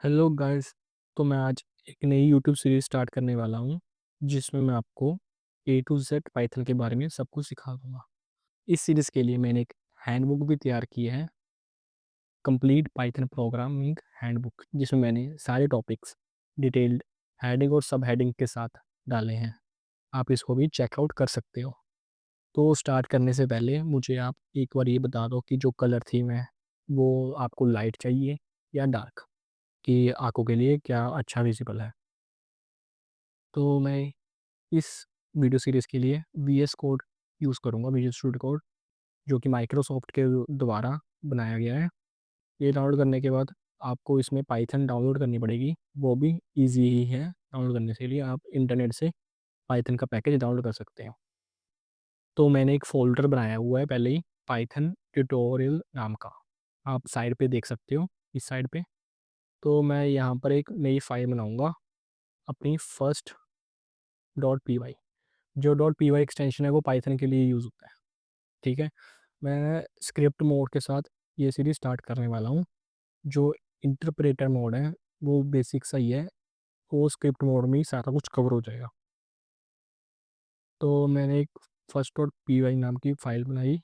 Hello guys. तो मैं आज एक नई यूट्यूब सीरीज स्टार्ट करने वाला हूँ जिसमें मैं आपको ए टू जेड पाइथन के बारे में सब कुछ सिखा दूंगा। इस सीरीज के लिए मैंने एक हैंडबुक भी तैयार की है, कंप्लीट पाइथन प्रोग्रामिंग हैंडबुक, जिसमें मैंने सारे टॉपिक्स डिटेल्ड हेडिंग और सब हेडिंग के साथ डाले हैं। आप इसको भी चेकआउट कर सकते हो। तो स्टार्ट करने से पहले मुझे आप एक बार ये बता दो कि जो कलर थीम है वो आपको लाइट चाहिए या डार्क, कि आंखों के लिए क्या अच्छा विजिबल है। तो मैं इस वीडियो सीरीज़ के लिए वी एस कोड यूज़ करूँगा, विजुअल स्टूडियो कोड, जो कि माइक्रोसॉफ्ट के द्वारा बनाया गया है। ये डाउनलोड करने के बाद आपको इसमें पाइथन डाउनलोड करनी पड़ेगी, वो भी ईजी ही है डाउनलोड करने के लिए। आप इंटरनेट से पाइथन का पैकेज डाउनलोड कर सकते हो। तो मैंने एक फ़ोल्डर बनाया हुआ है पहले ही, पाइथन ट्यूटोरियल नाम का। आप साइड पे देख सकते हो, इस साइड पे। तो मैं यहाँ पर एक नई फ़ाइल बनाऊँगा अपनी फर्स्ट डॉट पी वाई। जो डॉट पी वाई एक्सटेंशन है वो पाइथन के लिए यूज़ होता है। ठीक है, मैं स्क्रिप्ट मोड के साथ ये सीरीज स्टार्ट करने वाला हूँ। जो इंटरप्रेटर मोड है वो बेसिक सा ही है, वो स्क्रिप्ट मोड में ही सारा कुछ कवर हो जाएगा। तो मैंने एक फर्स्ट डॉट पी वाई नाम की फ़ाइल बनाई।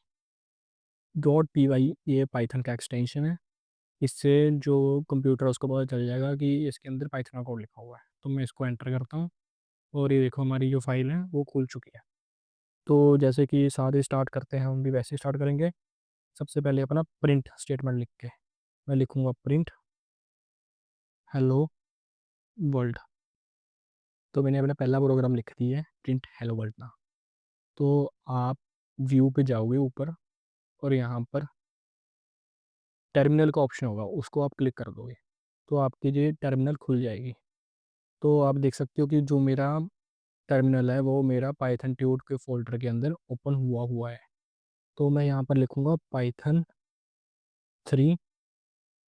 डॉट पी वाई ये पाइथन का एक्सटेंशन है। इससे जो कंप्यूटर है उसको पता चल जाएगा कि इसके अंदर पाइथन का कोड लिखा हुआ है। तो मैं इसको एंटर करता हूँ और ये देखो हमारी जो फाइल है वो खुल चुकी है। तो जैसे कि सारे स्टार्ट करते हैं हम भी वैसे स्टार्ट करेंगे। सबसे पहले अपना प्रिंट स्टेटमेंट लिख के मैं लिखूंगा प्रिंट हेलो वर्ल्ड। तो मैंने अपना पहला प्रोग्राम लिख दिया है, प्रिंट हेलो वर्ल्ड ना। तो आप व्यू पे जाओगे ऊपर और यहाँ पर टर्मिनल का ऑप्शन होगा, उसको आप क्लिक कर दोगे तो आपकी जो टर्मिनल खुल जाएगी। तो आप देख सकते हो कि जो मेरा टर्मिनल है वो मेरा पाइथन ट्यूट के फोल्डर के अंदर ओपन हुआ हुआ है। तो मैं यहाँ पर लिखूंगा पाइथन 3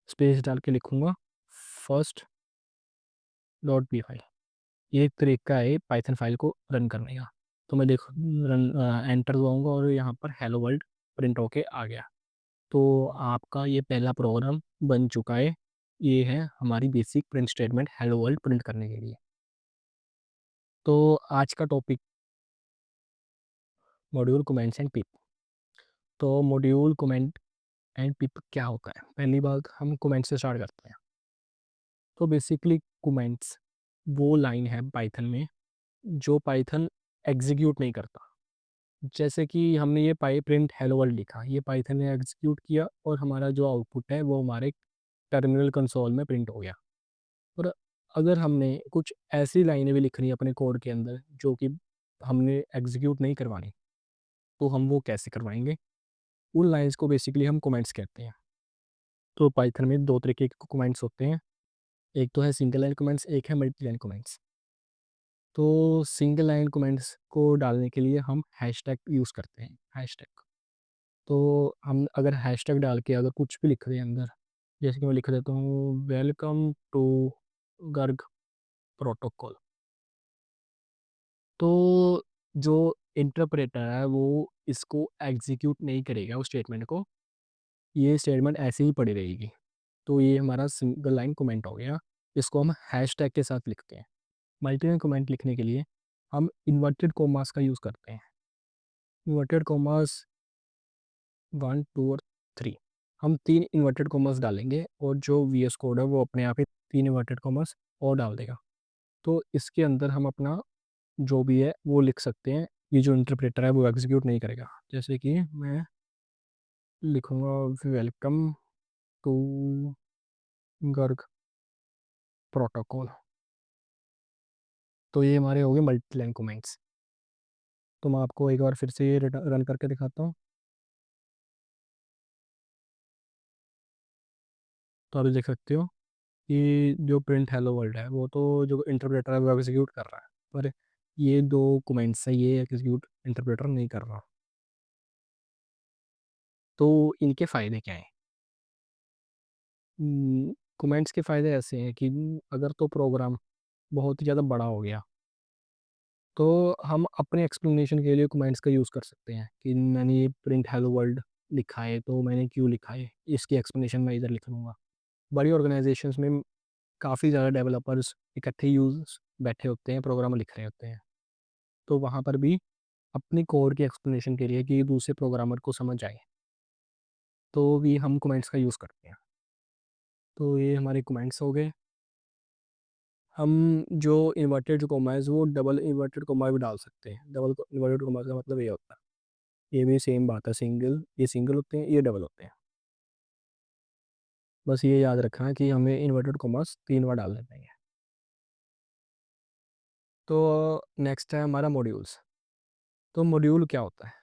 स्पेस डाल के लिखूंगा फर्स्ट डॉट पी फाइल। ये एक तरीका है पाइथन फाइल को रन करने का। तो मैं देख रन एंटर दबाऊंगा और यहाँ पर हेलो वर्ल्ड प्रिंट होके आ गया। तो आपका ये पहला प्रोग्राम बन चुका है। ये है हमारी basic print statement hello world print करने के लिए। तो आज का टॉपिक मॉड्यूल कमेंट्स एंड पिप। तो मॉड्यूल कमेंट एंड पिप क्या होता है? पहली बात हम कमेंट से स्टार्ट करते हैं। तो बेसिकली कमेंट्स वो लाइन है पाइथन में जो पाइथन एग्जीक्यूट नहीं करता। जैसे कि हमने ये पाई प्रिंट हेलो वर्ल्ड लिखा, ये पाइथन ने एग्जीक्यूट किया और हमारा जो आउटपुट है वो हमारे टर्मिनल कंसोल में प्रिंट हो गया। और अगर हमने कुछ ऐसी लाइनें भी लिखनी है अपने कोड के अंदर जो कि हमने एग्जीक्यूट नहीं करवानी, तो हम वो कैसे करवाएंगे? उन लाइंस को बेसिकली हम कमेंट्स कहते हैं। तो पाइथन में दो तरीके के कमेंट्स होते हैं, एक तो है सिंगल लाइन कमेंट्स, एक है मल्टी लाइन कमेंट्स। तो सिंगल लाइन कमेंट्स को डालने के लिए हम हैशटैग यूज़ करते हैं, हैशटैग। तो हम अगर हैशटैग डाल के अगर कुछ भी लिख दें अंदर, जैसे कि मैं लिख देता हूँ वेलकम टू गर्ग प्रोटोकॉल। तो जो इंटरप्रेटर है वो इसको एग्जीक्यूट नहीं करेगा उस स्टेटमेंट को, ये स्टेटमेंट ऐसे ही पड़ी रहेगी। तो ये हमारा सिंगल लाइन कमेंट हो गया। इसको हम हैशटैग के साथ लिखते हैं। मल्टी लाइन कमेंट लिखने के लिए हम इन्वर्टेड कोमास का यूज़ करते हैं। इन्वर्टेड कोमास 1 2 और 3, हम 3 इन्वर्टेड कोमास डालेंगे और जो वी एस कोड है वो अपने आप ही 3 इन्वर्टेड कोमास और डाल देगा। तो इसके अंदर हम अपना जो भी है वो लिख सकते हैं। ये जो इंटरप्रेटर है वो एग्जीक्यूट नहीं करेगा। जैसे कि मैं लिखूंगा वेलकम टू गर्ग प्रोटोकॉल। तो ये हमारे हो गए मल्टी लाइन कमेंट्स। तो मैं आपको एक बार फिर से ये रन करके दिखाता हूँ। तो आप देख सकते हो कि जो प्रिंट हेलो वर्ल्ड है वो तो जो इंटरप्रेटर है वो एग्जीक्यूट कर रहा है, पर ये दो कमेंट्स है ये एग्जीक्यूट इंटरप्रेटर नहीं कर रहा। तो इनके फ़ायदे क्या हैं? कमेंट्स के फ़ायदे ऐसे हैं कि अगर तो प्रोग्राम बहुत ही ज़्यादा बड़ा हो गया तो हम अपने एक्सप्लेनेशन के लिए कमेंट्स का यूज़ कर सकते हैं कि मैंने ये प्रिंट हेलो वर्ल्ड लिखा है तो मैंने क्यों लिखा है, इसकी एक्सप्लेनेशन मैं इधर लिख लूँगा। बड़ी ऑर्गेनाइजेशंस में काफ़ी ज़्यादा डेवलपर्स इकट्ठे यूज़ बैठे होते हैं, प्रोग्राम लिख रहे होते हैं। तो वहाँ पर भी अपनी कोड की एक्सप्लेनेशन के लिए कि दूसरे प्रोग्रामर को समझ आए, तो भी हम कमेंट्स का यूज़ करते हैं। तो ये हमारे कमेंट्स हो गए। हम जो इन्वर्टेड कॉमास वो डबल इन्वर्टेड कॉमा भी डाल सकते हैं। डबल इन्वर्टेड कॉमा का मतलब ये होता है, ये भी सेम बात है, ये सिंगल होते हैं, ये डबल होते हैं। बस ये याद रखना कि हमें इन्वर्टेड कॉमास 3 बार डालने पड़ेंगे। तो नेक्स्ट है हमारा मॉड्यूल्स। तो मॉड्यूल क्या होता है?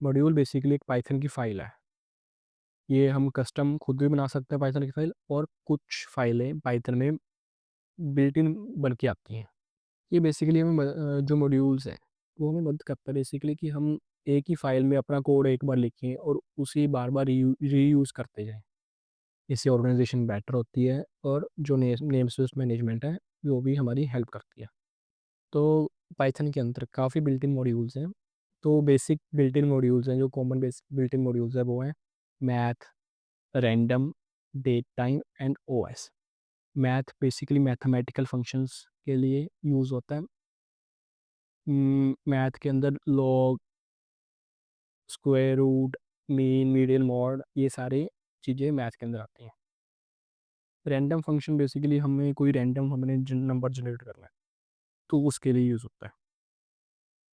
मॉड्यूल बेसिकली एक पाइथन की फ़ाइल है। ये हम कस्टम खुद भी बना सकते हैं पाइथन की फ़ाइल, और कुछ फ़ाइलें पाइथन में बिल्ट इन बन के आती हैं। ये बेसिकली हमें जो मॉड्यूल्स हैं वो हमें मदद करता है बेसिकली कि हम एक ही फ़ाइल में अपना कोड एक बार लिखें और उसी बार बार रीयूज़ करते जाएँ। इससे ऑर्गेनाइजेशन बेटर होती है, और जो नेम स्पेस मैनेजमेंट है वो भी हमारी हेल्प करती है। तो पाइथन के अंदर काफ़ी बिल्ट इन मॉड्यूल्स हैं। तो बेसिक बिल्ट इन मॉड्यूल्स हैं, जो common basic built in modules हैं वो हैं math, random, date time and OS. Math basically mathematical functions के लिए यूज़ होता है। मैथ के अंदर log, square root, mean, median, mode, ये सारी चीज़ें मैथ के अंदर आती हैं। रैंडम फंक्शन बेसिकली हमें कोई रैंडम हमने नंबर जनरेट करना है, तो उसके लिए यूज़ होता है।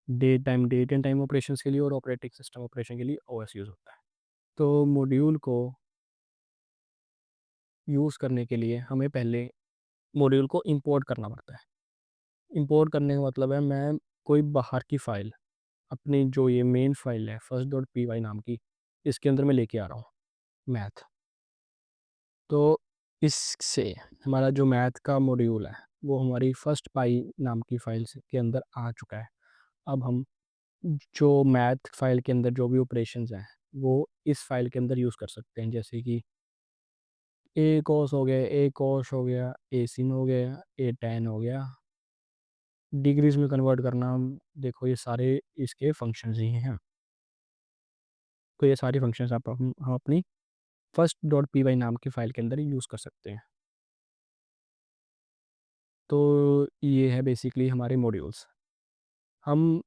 डेट एंड टाइम ऑपरेशंस के लिए और ऑपरेटिंग सिस्टम ऑपरेशन के लिए ओएस यूज़ होता है। तो मॉड्यूल को यूज़ करने के लिए हमें पहले मॉड्यूल को इंपोर्ट करना पड़ता है। इंपोर्ट करने का मतलब है, मैं कोई बाहर की फ़ाइल अपनी जो ये मेन फ़ाइल है फर्स्ट डॉट पी वाई नाम की, इसके अंदर मैं लेके आ रहा हूँ मैथ। तो इससे हमारा जो मैथ का मॉड्यूल है वो हमारी फर्स्ट पाई नाम की फ़ाइल के अंदर आ चुका है। अब हम जो मैथ फाइल के अंदर जो भी ऑपरेशंस हैं वो इस फाइल के अंदर यूज़ कर सकते हैं, जैसे कि ए कॉस हो गया, ए कॉस हो गया, ए सिन हो गया, ए टैन हो गया। डिग्रीज में कन्वर्ट करना, देखो ये सारे इसके फंक्शंस ही हैं। तो ये सारे फंक्शंस हम अपनी फर्स्ट डॉट पी वाई नाम की फ़ाइल के अंदर यूज़ कर सकते हैं। तो ये है बेसिकली हमारे मॉड्यूल्स। हम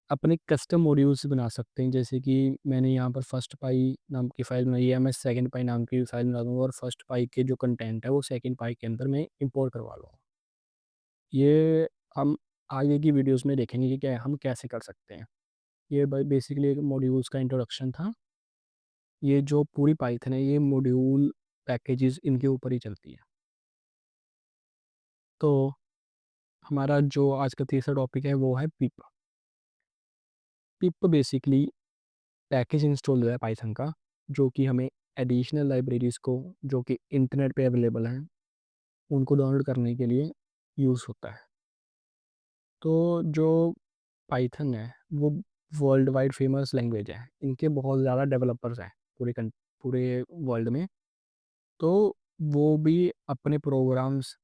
अपने कस्टम मॉड्यूल्स बना सकते हैं, जैसे कि मैंने यहाँ पर फर्स्ट पाई नाम की फ़ाइल बनाई है, मैं सेकंड पाई नाम की फ़ाइल बना दूँगा और फर्स्ट पाई के जो कंटेंट है वो सेकंड पाई के अंदर मैं इंपोर्ट करवा लूँगा। ये हम आगे की वीडियोस में देखेंगे कि क्या हम कैसे कर सकते हैं। ये बेसिकली एक मॉड्यूल्स का इंट्रोडक्शन था। ये जो पूरी पाइथन है ये मॉड्यूल पैकेजेस इनके ऊपर ही चलती है। तो हमारा जो आज का तीसरा टॉपिक है वो है पिप। पिप बेसिकली पैकेज इंस्टॉल है पाइथन का, जो कि हमें एडिशनल लाइब्रेरीज़ को जो कि इंटरनेट पे अवेलेबल हैं उनको डाउनलोड करने के लिए यूज़ होता है। तो जो पाइथन है वो वर्ल्ड वाइड फेमस लैंग्वेज है, इनके बहुत ज़्यादा डेवलपर्स हैं पूरे वर्ल्ड में। तो वो भी अपने प्रोग्राम्स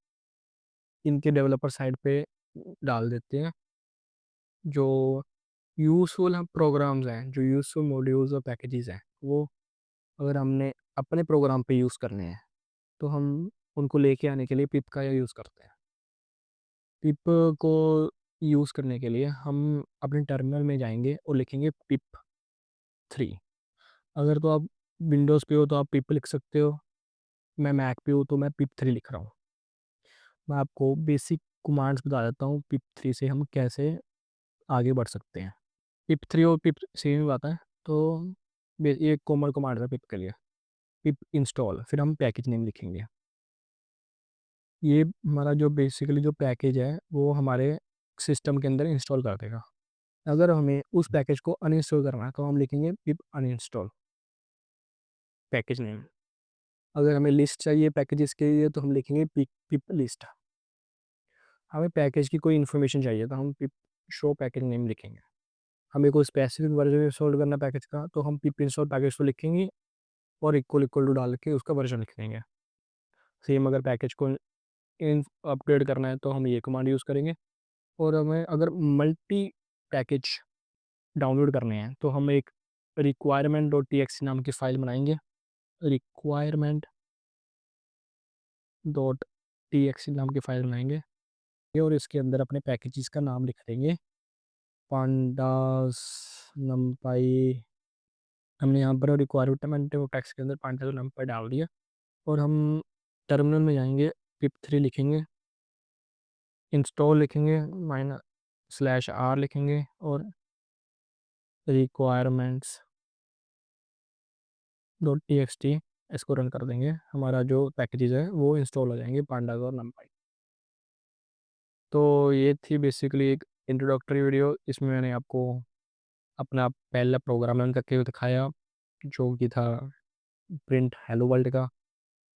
इनके डेवलपर साइट पे डाल देते हैं। जो यूज़फुल हम प्रोग्राम्स हैं, जो यूज़फुल मॉड्यूल्स और पैकेजेस हैं, वो अगर हमने अपने प्रोग्राम पे यूज़ करने हैं तो हम उनको लेके आने के लिए पिप का यूज़ करते हैं। पिप को यूज़ करने के लिए हम अपने टर्मिनल में जाएंगे और लिखेंगे पिप 3। अगर तो आप विंडोज़ पे हो तो आप पिप लिख सकते हो, मैं मैक पे हूँ तो मैं पिप 3 लिख रहा हूँ। मैं आपको बेसिक कमांड्स बता देता हूँ पिप 3 से हम कैसे आगे बढ़ सकते हैं। पिप 3 और पिप सेम ही बात है। तो ये कॉमन कमांड है पिप के लिए। पिप इंस्टॉल, फिर हम पैकेज नेम लिखेंगे। ये हमारा जो बेसिकली जो पैकेज है वो हमारे सिस्टम के अंदर इंस्टॉल कर देगा। अगर हमें उस पैकेज को अनइंस्टॉल करना है तो हम लिखेंगे पिप अनइंस्टॉल पैकेज नेम। अगर हमें लिस्ट चाहिए पैकेजेस के लिए तो हम लिखेंगे पिप पिप लिस्ट। हमें पैकेज की कोई इन्फॉर्मेशन चाहिए तो हम पिप शो पैकेज नेम लिखेंगे। हमें कोई स्पेसिफिक वर्जन इंस्टॉल करना पैकेज का तो हम पिप इंस्टॉल पैकेज को लिखेंगे और इक्वल इक्वल टू डाल के उसका वर्जन लिख देंगे। सेम अगर पैकेज को इन अपग्रेड करना है तो हम ये कमांड यूज़ करेंगे। और हमें अगर मल्टी पैकेज डाउनलोड करने हैं तो हम एक रिक्वायरमेंट डॉट टी एक्स नाम की फ़ाइल बनाएंगे। रिक्वायरमेंट डॉट .txt नाम की फ़ाइल बनाएँगे और इसके अंदर अपने पैकेजेस का नाम लिख देंगे। पांडास नमपाई हमने यहाँ पर रिक्वायरमेंट वो टेक्स्ट के अंदर पांडास नमपाई डाल दिया और हम टर्मिनल में जाएँगे, pip3 लिखेंगे, इंस्टॉल लिखेंगे, -r लिखेंगे और रिक्वायरमेंट्स .txt इसको रन कर देंगे। हमारा जो पैकेजेस है वो इंस्टॉल हो जाएँगे पांडास और नमपाई। तो ये थी बेसिकली एक इंट्रोडक्टरी वीडियो। इसमें मैंने आपको अपना पहला प्रोग्राम रन करके दिखाया, जो कि था प्रिंट हेलो वर्ल्ड का।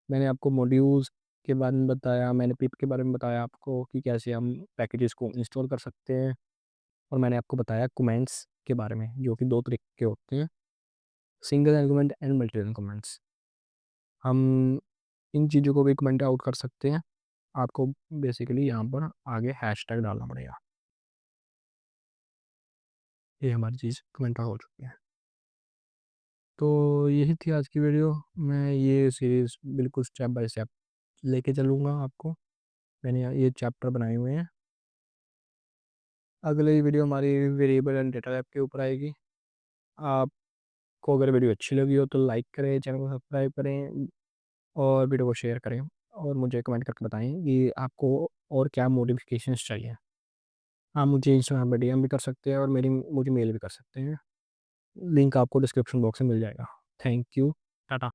मैंने आपको मॉड्यूल्स के बारे में बताया, मैंने पिप के बारे में बताया आपको कि कैसे हम पैकेजेस को इंस्टॉल कर सकते हैं, और मैंने आपको बताया कमेंट्स के बारे में, जो कि 2 तरीके के होते हैं, single argument and multiple comments. हम इन चीज़ों को भी कमेंट आउट कर सकते हैं। आपको बेसिकली यहाँ पर आगे हैशटैग डालना पड़ेगा। ये हमारी चीज़ कमेंट आउट हो चुकी है। तो यही थी आज की वीडियो। मैं ये सीरीज़ बिल्कुल स्टेप बाय स्टेप लेके चलूँगा आपको। मैंने ये चैप्टर बनाए हुए हैं। अगली वीडियो हमारी वेरिएबल एंड डेटा टाइप के ऊपर आएगी। आपको अगर वीडियो अच्छी लगी हो तो लाइक करें, चैनल को सब्सक्राइब करें और वीडियो को शेयर करें, और मुझे कमेंट करके बताएं कि आपको और क्या मॉडिफिकेशंस चाहिए। आप मुझे इंस्टाग्राम पे डीएम भी कर सकते हैं और मुझे मेल भी कर सकते हैं। लिंक आपको डिस्क्रिप्शन बॉक्स में मिल जाएगा। Thank you. टाटा।